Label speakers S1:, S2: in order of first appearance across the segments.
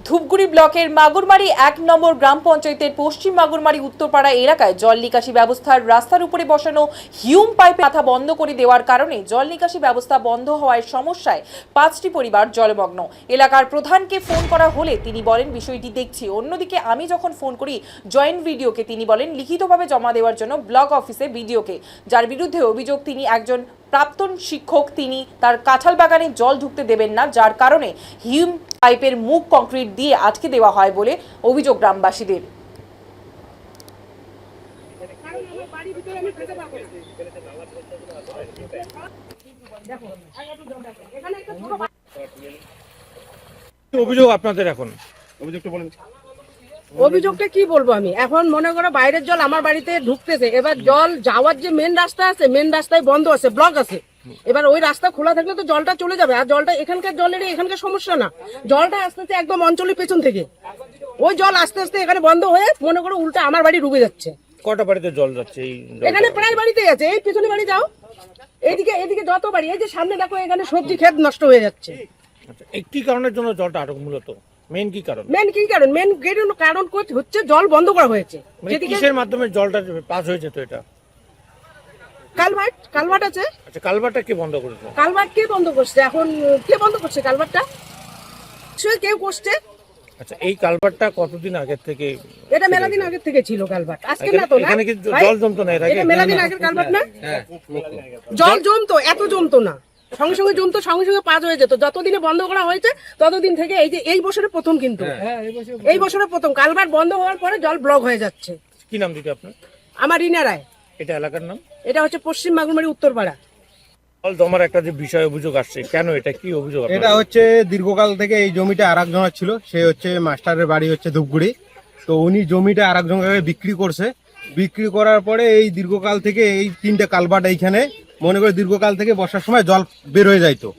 S1: ধূপগুড়ি ব্লকের মাগুরমারি ১ নম্বর গ্রাম পঞ্চায়েতের পশ্চিম মাগুরমারি উত্তরপাড়া এলাকায় জল নিকাশি ব্যবস্থার রাস্তার উপরে বসানো হিউম পাইপে মাথা বন্ধ করে দেওয়ার কারণে জল নিকাশি ব্যবস্থা বন্ধ হওয়ার সমস্যায় ৫টি পরিবার জলমগ্ন। এলাকার প্রধানকে ফোন করা হলে তিনি বলেন বিষয়টি দেখছি। অন্যদিকে আমি যখন ফোন করি জয়েন্ট ভিডিওকে তিনি বলেন লিখিতভাবে জমা দেওয়ার জন্য ব্লক অফিসে ভিডিওকে, যার বিরুদ্ধে অভিযোগ তিনি একজন প্রাক্তন শিক্ষক, তিনি তার কাঁঠাল বাগানে জল ঢুকতে দেবেন না, যার কারণে হিউম পাইপের মুখ কংক্রিট দিয়ে আটকে দেওয়া হয় বলে অভিযোগ গ্রামবাসীদের।
S2: অভিযোগ আপনাদের এখন
S3: অভিযোগটা বলেন।
S4: অভিযোগটা কি বলবো আমি, এখন মনে করো বাইরের জল আমার বাড়িতে ঢুকতেছে, এবার জল যাওয়ার যে মেন রাস্তা আছে, মেন রাস্তায় বন্ধ আছে, ব্লক আছে। এবার ওই রাস্তা খোলা থাকলে তো জলটা চলে যাবে, আর জলটা এখানকার জলের এখানকার সমস্যা না, জলটা আসতেছে একদম অঞ্চলের পেছন থেকে, ওই জল আস্তে আস্তে এখানে বন্ধ হয়ে মনে করো উল্টা আমার বাড়ি ডুবে যাচ্ছে।
S2: কটা বাড়িতে জল যাচ্ছে? এই
S4: এখানে প্রায় বাড়িতে আছে, এই পেছনে বাড়ি যাও, এদিকে যত বাড়ি, এই যে সামনে দেখো এখানে সবজি ক্ষেত নষ্ট হয়ে যাচ্ছে।
S2: আচ্ছা, এই কি কারণের জন্য জলটা আটক? মূলত মেন কি কারণ?
S4: মেন কারণ হচ্ছে জল বন্ধ করা হয়েছে।
S2: মানে কিসের মাধ্যমে জলটা পাস হয়েছে? তো এটা
S4: কালভার্ট আছে।
S2: আচ্ছা, কালভারটা কে বন্ধ করেছে?
S4: কালভার্ট কে বন্ধ করছে? এখন কে বন্ধ করছে কালভার্টটা? কেউ করছে।
S2: আচ্ছা, এই কালভারটা কতদিন আগে থেকে?
S4: এটা মেলা দিন আগে থেকে ছিল কালভার্ট, আজকে না তো।
S2: এখানে কি জল জমতো না এর আগে?
S4: এটা মেলা দিন আগের কালভার্ট না? জল জমতো, এত জমতো না, সঙ্গে সঙ্গে জমতো, সঙ্গে সঙ্গে পাস হয়ে যেত। যতদিনে বন্ধ করা হয়েছে ততদিন থেকে এই যে এই বছরের প্রথম, কিন্তু এই বছরের প্রথম কালভার্ট বন্ধ হওয়ার পরে জল ব্লক হয়ে যাচ্ছে।
S2: কি নাম দিতে আপনার?
S4: আমার রিনা রায়।
S2: এটা এলাকার নাম?
S4: এটা হচ্ছে পশ্চিম মাগুরমারি উত্তরপাড়া।
S2: জল জমার একটা যে বিষয় অভিযোগ আসছে, কেন এটা কি অভিযোগ?
S3: এটা হচ্ছে দীর্ঘকাল থেকে এই জমিটা আরেকজনের ছিল, সে হচ্ছে মাস্টারের বাড়ি হচ্ছে ধূপগুড়ি। তো উনি জমিটা আরেকজনকে বিক্রি করছে, বিক্রি করার পরে এই দীর্ঘকাল থেকে এই 3টে কালভার্ট এইখানে মনে করে দীর্ঘকাল থেকে বর্ষার সময় জল বের হয়ে যাইতো।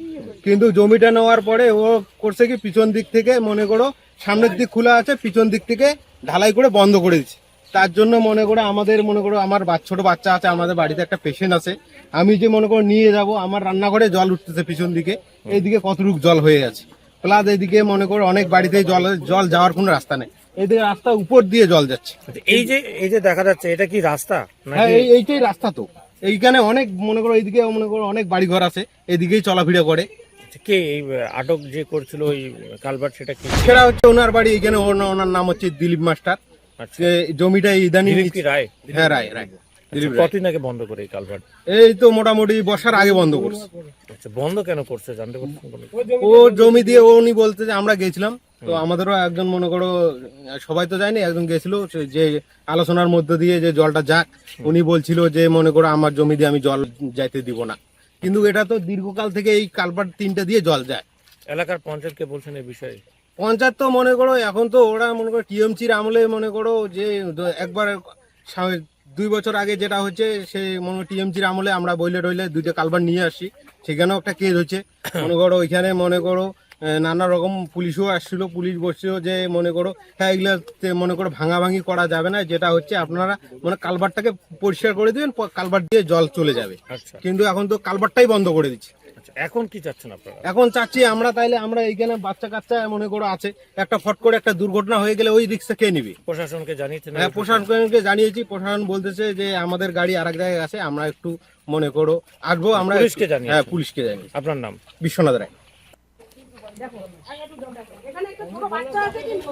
S3: কিন্তু জমিটা নেওয়ার পরে ও করছে কি পিছন দিক থেকে মনে করো, সামনের দিক খোলা আছে, পিছন দিক থেকে ঢালাই করে বন্ধ করে দিচ্ছে। তার জন্য মনে করো আমাদের মনে করো আমার ছোট বাচ্চা আছে, আমাদের বাড়িতে একটা পেশেন্ট আছে, আমি যে মনে করো নিয়ে যাব, আমার রান্নাঘরে জল উঠতেছে পিছন দিকে, এইদিকে কতটুকু জল হয়ে আছে, প্লাস এইদিকে মনে করো অনেক বাড়িতে জল যাওয়ার কোনো রাস্তা নেই, এইদিকে রাস্তা উপর দিয়ে জল যাচ্ছে।
S2: এই যে দেখা যাচ্ছে, এটা কি রাস্তা?
S3: হ্যাঁ, এইটাই রাস্তা। তো এইখানে অনেক মনে করো এইদিকে মনে করো অনেক বাড়ি ঘর আছে, এদিকেই চলাফেরা করে।
S2: কে এই আটক যে করছিল ওই কালভার্ট, সেটা কি?
S3: সেটা হচ্ছে ওনার বাড়ি এখানে, ওনার নাম হচ্ছে দিলীপ মাস্টার। জমিটা ইদানিং
S2: রায়।
S3: হ্যাঁ, রায়।
S2: কতদিন আগে বন্ধ করে এই কালভার্ট?
S3: এই তো মোটামুটি বর্ষার আগে বন্ধ করছে।
S2: আচ্ছা, বন্ধ কেন করছে জানতে পারছেন?
S3: ও জমি দিয়ে উনি বলতে যে আমরা গেছিলাম, তো আমাদেরও একজন মনে করো, সবাই তো যায়নি, একজন গেছিল, যে আলোচনার মধ্য দিয়ে যে জলটা যাক, উনি বলছিল যে মনে করো আমার জমি দিয়ে আমি জল যাইতে দিব না। কিন্তু এটা তো দীর্ঘকাল থেকে এই কালভার্ট 3টে দিয়ে জল যায়।
S2: এলাকার পঞ্চায়েতকে বলছেন এই বিষয়ে?
S3: পঞ্চায়েত তো মনে করো এখন তো ওরা মনে করো টিএমসির আমলে মনে করো যে একবার 2 বছর আগে যেটা হচ্ছে, সে মনে করো টিএমসির আমলে আমরা বইলে রইলে 2টে কালভার্ট নিয়ে আসি, সেখানেও একটা কেস হচ্ছে। মনে করো ওইখানে মনে করো নানা রকম পুলিশও আসছিল, পুলিশ বসছিল যে মনে করো হ্যাঁ এগুলাতে মনে করো ভাঙাভাঙি করা যাবে না, যেটা হচ্ছে আপনারা মানে কালভার্টটাকে পরিষ্কার করে দিবেন, কালভার্ট দিয়ে জল চলে যাবে।
S2: আচ্ছা,
S3: কিন্তু এখন তো কালভার্টটাই বন্ধ করে দিচ্ছে।
S2: এখন কি চাচ্ছেন আপনারা?
S3: এখন চাচ্ছি আমরা, তাইলে আমরা এইখানে বাচ্চা কাচ্চা মনে করো আছে, একটা ফট করে একটা দুর্ঘটনা হয়ে গেলে ওই রিস্কটা কে নিবে?
S2: প্রশাসনকে জানিয়েছেন?
S3: হ্যাঁ, প্রশাসনকে জানিয়েছি। প্রশাসন বলতেছে যে আমাদের গাড়ি আরেক জায়গায় আছে, আমরা একটু মনে করো আসবো। আমরা
S2: পুলিশকে জানিয়েছেন?
S3: হ্যাঁ, পুলিশকে জানিয়েছি।
S2: আপনার নাম?
S3: বিশ্বনাথ রায়।
S4: এখানে একটা ছোট বাচ্চা আছে কিন্তু